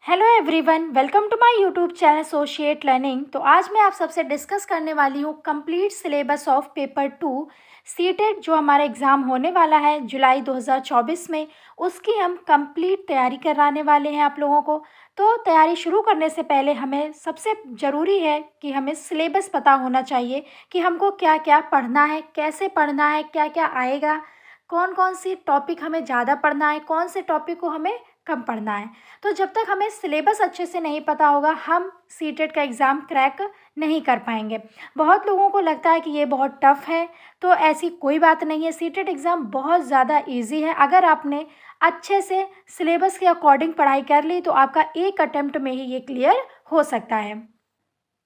Hello everyone, welcome to my YouTube channel associate learning. तो आज मैं आप सबसे डिस्कस करने वाली हूँ complete syllabus of paper 2 CTET जो हमारा एग्ज़ाम होने वाला है जुलाई 2024 में। उसकी हम कंप्लीट तैयारी कराने वाले हैं आप लोगों को। तो तैयारी शुरू करने से पहले हमें सबसे ज़रूरी है कि हमें सिलेबस पता होना चाहिए कि हमको क्या क्या पढ़ना है, कैसे पढ़ना है, क्या क्या आएगा, कौन कौन सी टॉपिक हमें ज़्यादा पढ़ना है, कौन से टॉपिक को हमें कम पढ़ना है। तो जब तक हमें सिलेबस अच्छे से नहीं पता होगा हम सीटेट का एग्ज़ाम क्रैक नहीं कर पाएंगे। बहुत लोगों को लगता है कि ये बहुत टफ़ है, तो ऐसी कोई बात नहीं है। सीटेट एग्ज़ाम बहुत ज़्यादा इजी है। अगर आपने अच्छे से सिलेबस के अकॉर्डिंग पढ़ाई कर ली तो आपका एक अटेम्प्ट में ही ये क्लियर हो सकता है।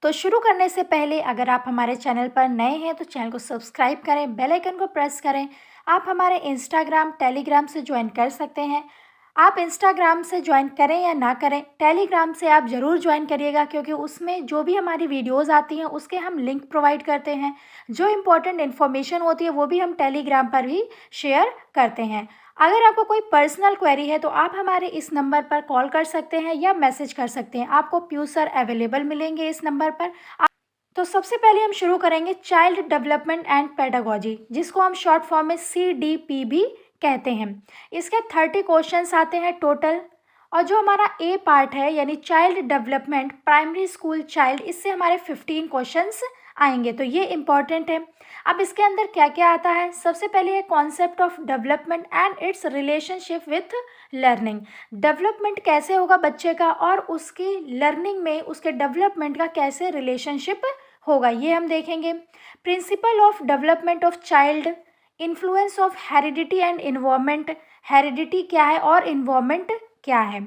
तो शुरू करने से पहले अगर आप हमारे चैनल पर नए हैं तो चैनल को सब्सक्राइब करें, बेल आइकन को प्रेस करें। आप हमारे इंस्टाग्राम, टेलीग्राम से ज्वाइन कर सकते हैं। आप इंस्टाग्राम से ज्वाइन करें या ना करें, टेलीग्राम से आप ज़रूर ज्वाइन करिएगा, क्योंकि उसमें जो भी हमारी वीडियोस आती हैं उसके हम लिंक प्रोवाइड करते हैं। जो इम्पोर्टेंट इन्फॉर्मेशन होती है वो भी हम टेलीग्राम पर भी शेयर करते हैं। अगर आपको कोई पर्सनल क्वेरी है तो आप हमारे इस नंबर पर कॉल कर सकते हैं या मैसेज कर सकते हैं। आपको पीयू सर अवेलेबल मिलेंगे इस नंबर पर। तो सबसे पहले हम शुरू करेंगे चाइल्ड डेवलपमेंट एंड पेडागोजी, जिसको हम शॉर्ट फॉर्म में CDPB कहते हैं। इसके 30 क्वेश्चंस आते हैं टोटल। और जो हमारा ए पार्ट है यानी child development primary school child, इससे हमारे 15 क्वेश्चंस आएंगे। तो ये इम्पॉर्टेंट है। अब इसके अंदर क्या क्या आता है, सबसे पहले है concept of development and it's relationship with learning. Development कैसे होगा बच्चे का और उसकी लर्निंग में उसके डेवलपमेंट का कैसे रिलेशनशिप होगा, ये हम देखेंगे। Principle of development of child, influence of heredity and environment, heredity क्या है और इन्वायरमेंट क्या है।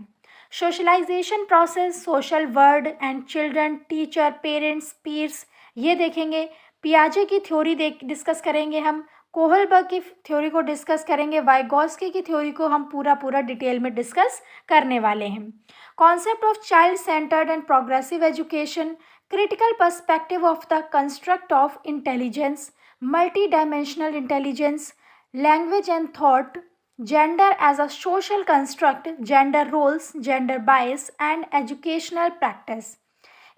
Socialization process, social world and children, teacher, parents, peers, ये देखेंगे। पियाजे की थ्योरी डिस्कस करेंगे हम। कोहलबर्ग की थ्योरी को डिस्कस करेंगे। वाइगॉस्की की थ्योरी को हम पूरा डिटेल में डिस्कस करने वाले हैं। Concept of child centred and progressive education, critical perspective of the construct of intelligence, multi-dimensional intelligence, language and thought, gender as a social construct, gender roles, gender bias and educational practice.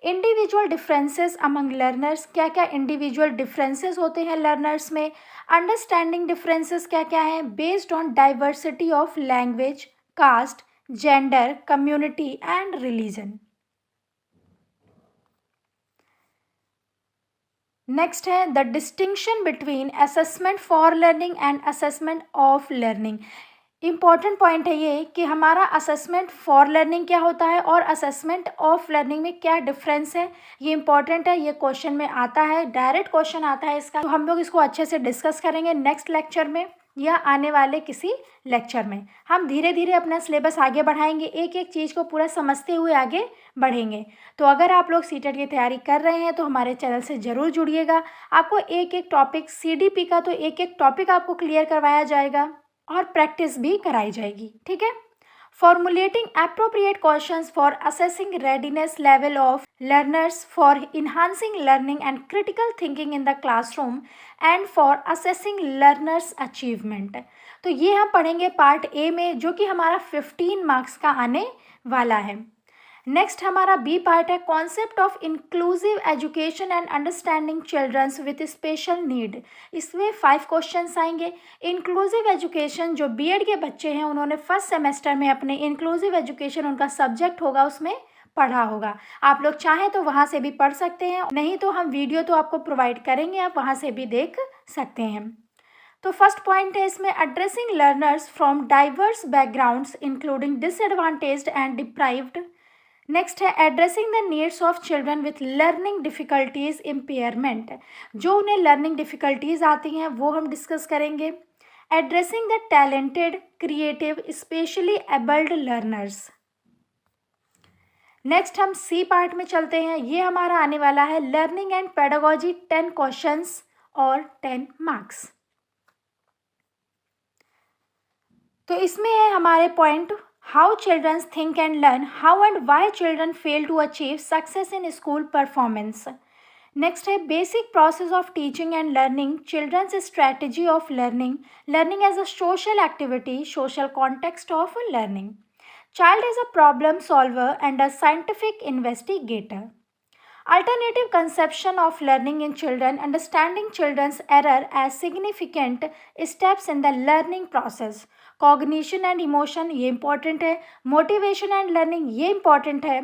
Individual differences among learners, क्या क्या individual differences होते हैं learners में। Understanding differences क्या क्या है, based on diversity of language, caste, gender, community and religion. Next है the distinction between assessment for learning and assessment of learning. Important point है ये कि हमारा असेसमेंट फॉर लर्निंग क्या होता है और असेसमेंट ऑफ लर्निंग में क्या डिफरेंस है, ये इंपॉर्टेंट है। ये क्वेश्चन में आता है, डायरेक्ट क्वेश्चन आता है इसका। तो हम लोग इसको अच्छे से डिस्कस करेंगे नेक्स्ट लेक्चर में या आने वाले किसी लेक्चर में। हम धीरे धीरे अपना सिलेबस आगे बढ़ाएंगे, एक एक चीज़ को पूरा समझते हुए आगे बढ़ेंगे। तो अगर आप लोग सीटेट की तैयारी कर रहे हैं तो हमारे चैनल से ज़रूर जुड़िएगा। आपको एक एक टॉपिक, CDP का तो एक एक टॉपिक आपको क्लियर करवाया जाएगा और प्रैक्टिस भी कराई जाएगी, ठीक है। Formulating appropriate questions for assessing readiness level of learners, for enhancing learning and critical thinking in the classroom and for assessing learners achievement. तो ये हम पढ़ेंगे पार्ट ए में, जो कि हमारा 15 मार्क्स का आने वाला है। नेक्स्ट हमारा बी पार्ट है concept of inclusive education and understanding childrens with special need. इसमें 5 क्वेश्चंस आएंगे। इंक्लूसिव एजुकेशन, जो बीएड के बच्चे हैं उन्होंने फर्स्ट सेमेस्टर में अपने इंक्लूसिव एजुकेशन उनका सब्जेक्ट होगा उसमें पढ़ा होगा। आप लोग चाहें तो वहाँ से भी पढ़ सकते हैं, नहीं तो हम वीडियो तो आपको प्रोवाइड करेंगे, आप वहाँ से भी देख सकते हैं। तो फर्स्ट पॉइंट है इसमें addressing learners from diverse backgrounds including disadvantaged and deprived. Next है addressing the needs of children with learning difficulties impairment, जो उन्हें लर्निंग डिफ़िकल्टीज आती हैं वो हम डिस्कस करेंगे। Addressing the talented, creative, specially abled learners. Next हम सी पार्ट में चलते हैं। ये हमारा आने वाला है लर्निंग एंड पेडागोजी, 10 क्वेश्चंस और 10 मार्क्स। तो इसमें है हमारे point how children think and learn, how and why children fail to achieve success in school performance. Next है basic process of teaching and learning, children's strategy of learning, learning as a social activity, social context of learning. Child is a problem solver and a scientific investigator. Alternative conception of learning in children, understanding children's error as significant steps in the learning process. Cognition and emotion ये important है, motivation and learning ये important है,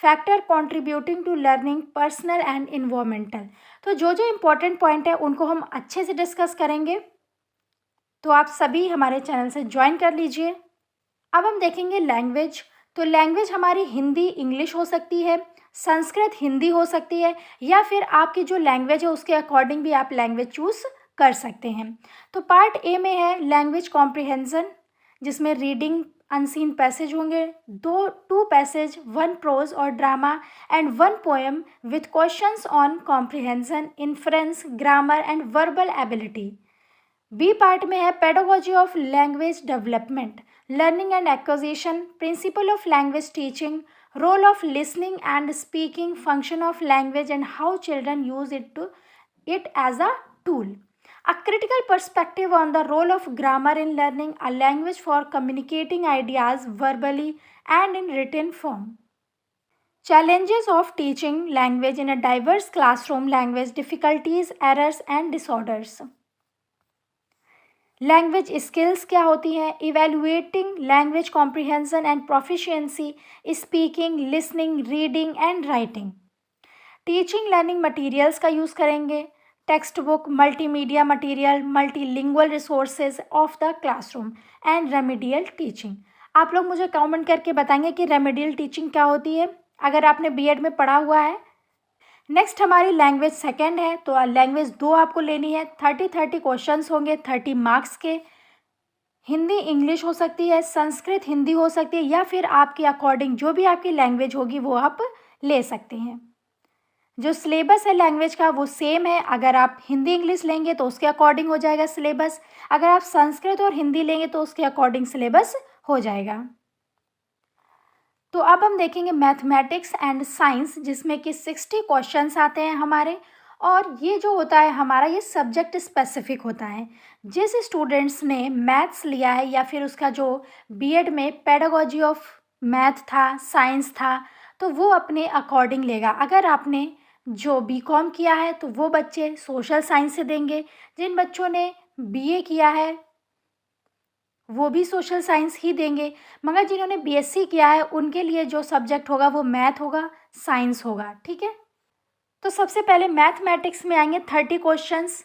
factor contributing to learning personal and environmental. तो जो important point है उनको हम अच्छे से डिस्कस करेंगे, तो आप सभी हमारे चैनल से ज्वाइन कर लीजिए। अब हम देखेंगे लैंग्वेज। तो लैंग्वेज हमारी हिंदी इंग्लिश हो सकती है, संस्कृत हिंदी हो सकती है, या फिर आपकी जो लैंग्वेज है उसके अकॉर्डिंग भी आप लैंग्वेज चूज़ कर सकते हैं। तो पार्ट ए में है लैंग्वेज कॉम्प्रिहेंशन, जिसमें रीडिंग अनसीन पैसेज होंगे, टू पैसेज, 1 प्रोज और drama and 1 poem with questions on comprehension, inference, grammar and verbal ability. B part में है pedagogy of language development, learning and acquisition, principle of language teaching, role of listening and speaking, function of language and how children use it as a tool. A critical perspective on the role of grammar in learning a language for communicating ideas verbally and in written form. Challenges of teaching language in a diverse classroom, language difficulties, errors and disorders. Language skills क्या होती हैं, evaluating language comprehension and proficiency, speaking, listening, reading and writing. Teaching learning materials का use करेंगे, text book, multimedia material, multilingual resources of the classroom and remedial teaching. आप लोग मुझे comment करके बताएंगे कि रेमेडियल टीचिंग क्या होती है, अगर आपने बीएड में पढ़ा हुआ है। नेक्स्ट हमारी लैंग्वेज सेकेंड है, तो लैंग्वेज 2 आपको लेनी है। 30 क्वेश्चंस होंगे 30 मार्क्स के। हिंदी इंग्लिश हो सकती है, संस्कृत हिंदी हो सकती है, या फिर आपके अकॉर्डिंग जो भी आपकी लैंग्वेज होगी वो आप ले सकते हैं। जो सिलेबस है लैंग्वेज का वो सेम है, अगर आप हिंदी इंग्लिश लेंगे तो उसके अकॉर्डिंग हो जाएगा सिलेबस, अगर आप संस्कृत और हिंदी लेंगे तो उसके अकॉर्डिंग सिलेबस हो जाएगा। तो अब हम देखेंगे मैथमेटिक्स एंड साइंस, जिसमें कि 60 क्वेश्चंस आते हैं हमारे, और ये जो होता है हमारा ये सब्जेक्ट स्पेसिफिक होता है। जिस स्टूडेंट्स ने मैथ्स लिया है या फिर उसका जो बीएड में पेडागोजी ऑफ मैथ था, साइंस था, तो वो अपने अकॉर्डिंग लेगा। अगर आपने जो बीकॉम किया है तो वो बच्चे सोशल साइंस से देंगे, जिन बच्चों ने बीए किया है वो भी सोशल साइंस ही देंगे, मगर जिन्होंने बीएससी किया है उनके लिए जो सब्जेक्ट होगा वो मैथ होगा, साइंस होगा। ठीक है, तो सबसे पहले मैथमेटिक्स में आएंगे 30 क्वेश्चंस,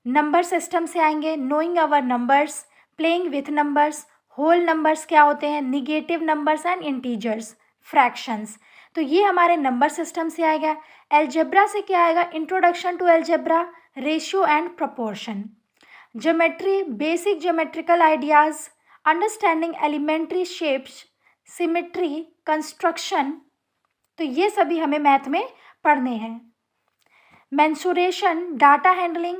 नंबर सिस्टम से आएंगे, knowing our numbers, playing with numbers, whole numbers क्या होते हैं, negative numbers and integers, fractions, तो ये हमारे नंबर सिस्टम से आएगा। एल्जेब्रा से क्या आएगा, introduction to algebra, ratio and proportion. Geometry, basic geometrical ideas, understanding elementary shapes, symmetry, construction, तो ये सभी हमें मैथ में पढ़ने हैं। मेंसुरेशन, डाटा हैंडलिंग,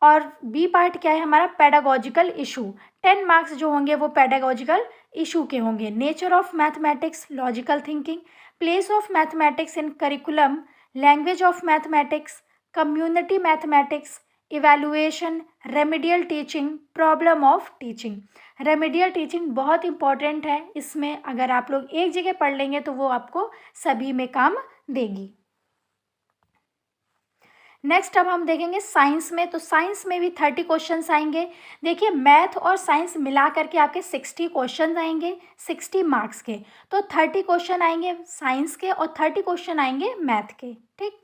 और बी पार्ट क्या है हमारा, पेडागोजिकल इशू। 10 मार्क्स जो होंगे वो पेडागोजिकल इशू के होंगे। Nature of mathematics, logical thinking, place of mathematics in curriculum, language of mathematics, community mathematics, evaluation, remedial teaching, problem of teaching. Remedial teaching बहुत इंपॉर्टेंट है, इसमें अगर आप लोग एक जगह पढ़ लेंगे तो वो आपको सभी में काम देगी। नेक्स्ट अब हम देखेंगे साइंस में, तो साइंस में भी 30 क्वेश्चंस आएंगे। देखिए मैथ और साइंस मिला करके आपके 60 क्वेश्चंस आएंगे 60 मार्क्स के, तो 30 क्वेश्चन आएंगे साइंस के और 30 क्वेश्चन आएंगे मैथ के। ठीक,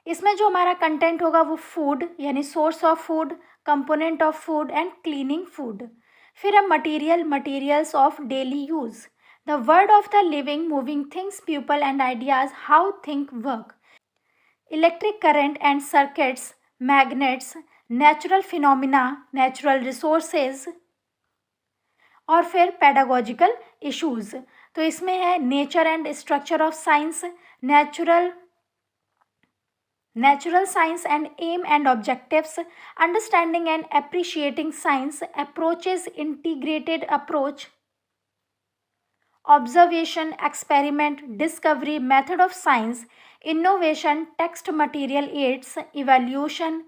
इसमें जो हमारा कंटेंट होगा वो फूड यानी source of food, component of food and cleaning food. फिर हम materials of daily use, the word of the living moving things, people and ideas, how think work, electric current and circuits, magnets, natural phenomena, natural resources, और फिर pedagogical issues. तो इसमें है nature and structure of science, natural science and aim and objectives, understanding and appreciating science, approaches, integrated approach, observation, experiment, discovery, method of science, innovation, text material aids, evaluation,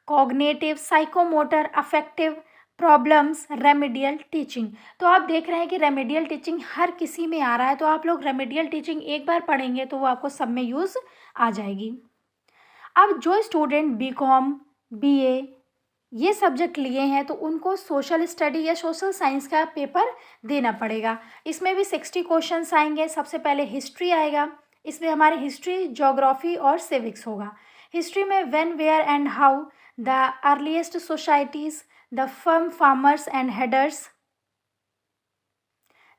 cognitive, psychomotor, affective, problems remedial teaching. तो आप देख रहे हैं कि remedial teaching हर किसी में आ रहा है, तो आप लोग रेमेडियल टीचिंग एक बार पढ़ेंगे तो वो आपको सब में यूज़ आ जाएगी। अब जो स्टूडेंट बीकॉम, बीए ये सब्जेक्ट लिए हैं तो उनको सोशल स्टडी या सोशल साइंस का पेपर देना पड़ेगा। इसमें भी 60 क्वेश्चंस आएंगे। सबसे पहले हिस्ट्री आएगा, इसमें हमारे हिस्ट्री, ज्योग्राफी और सिविक्स होगा। हिस्ट्री में when, where and how, the earliest societies, the firm farmers and herders,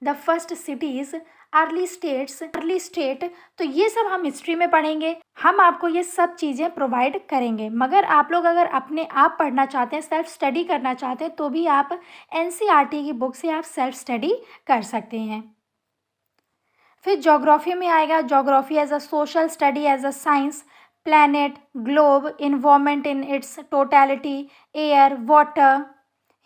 the first cities, early state. तो ये सब हम हिस्ट्री में पढ़ेंगे। हम आपको ये सब चीज़ें प्रोवाइड करेंगे, मगर आप लोग अगर अपने आप पढ़ना चाहते हैं, सेल्फ स्टडी करना चाहते हैं, तो भी आप एनसीईआरटी की बुक से आप सेल्फ स्टडी कर सकते हैं। फिर ज्योग्राफी में आएगा, geography as a social study, as a science, planet, globe, environment in its totality, air, water,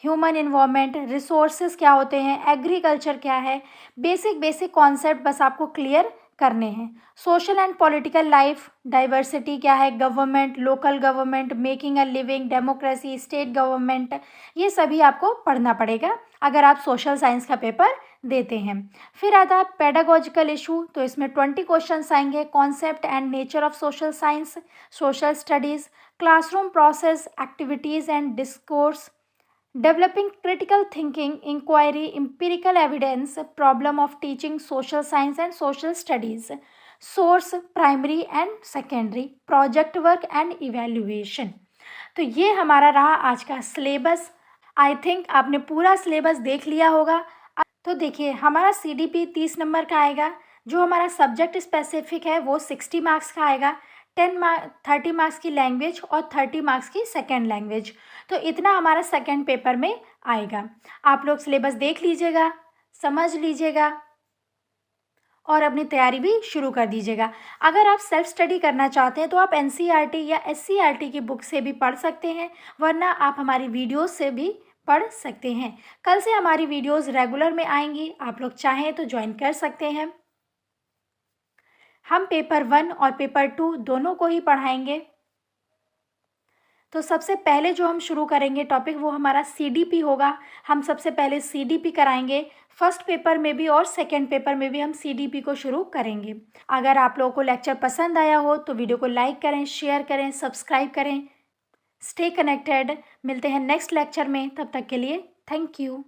human environment, resources क्या होते हैं, एग्रीकल्चर क्या है, बेसिक कॉन्सेप्ट बस आपको क्लियर करने हैं। Social and political life, diversity क्या है, government, local government, making a living, democracy, state government, ये सभी आपको पढ़ना पड़ेगा अगर आप सोशल साइंस का पेपर देते हैं। फिर आता है पेडागोजिकल इशू, तो इसमें 20 क्वेश्चंस आएंगे। Concept and nature of social science, social studies, classroom process, activities and discourse, developing critical thinking, inquiry, empirical evidence, problem of teaching social science and social studies, source, primary and secondary, project work and evaluation। तो ये हमारा रहा आज का syllabus. I think आपने पूरा syllabus देख लिया होगा। तो देखिए, हमारा CDP 30 नंबर का आएगा। जो हमारा सब्जेक्ट स्पेसिफिक है वो 60 मार्क्स का आएगा। 30 मार्क्स की लैंग्वेज और 30 मार्क्स की सेकेंड लैंग्वेज। तो इतना हमारा सेकेंड पेपर में आएगा। आप लोग सिलेबस देख लीजिएगा, समझ लीजिएगा और अपनी तैयारी भी शुरू कर दीजिएगा। अगर आप सेल्फ स्टडी करना चाहते हैं तो आप NCERT या SCERT की बुक से भी पढ़ सकते हैं, वरना आप हमारी वीडियोस से भी पढ़ सकते हैं। कल से हमारी वीडियोस रेगुलर में आएंगी, आप लोग चाहें तो ज्वाइन कर सकते हैं। हम पेपर 1 और पेपर 2 दोनों को ही पढ़ाएंगे। तो सबसे पहले जो हम शुरू करेंगे टॉपिक वो हमारा CDP होगा। हम सबसे पहले CDP कराएंगे। फर्स्ट पेपर में भी और सेकंड पेपर में भी हम CDP को शुरू करेंगे। अगर आप लोगों को लेक्चर पसंद आया हो तो वीडियो को लाइक करें, शेयर करें, सब्सक्राइब करें। Stay connected. मिलते हैं नेक्स्ट लेक्चर में, तब तक के लिए थैंक यू।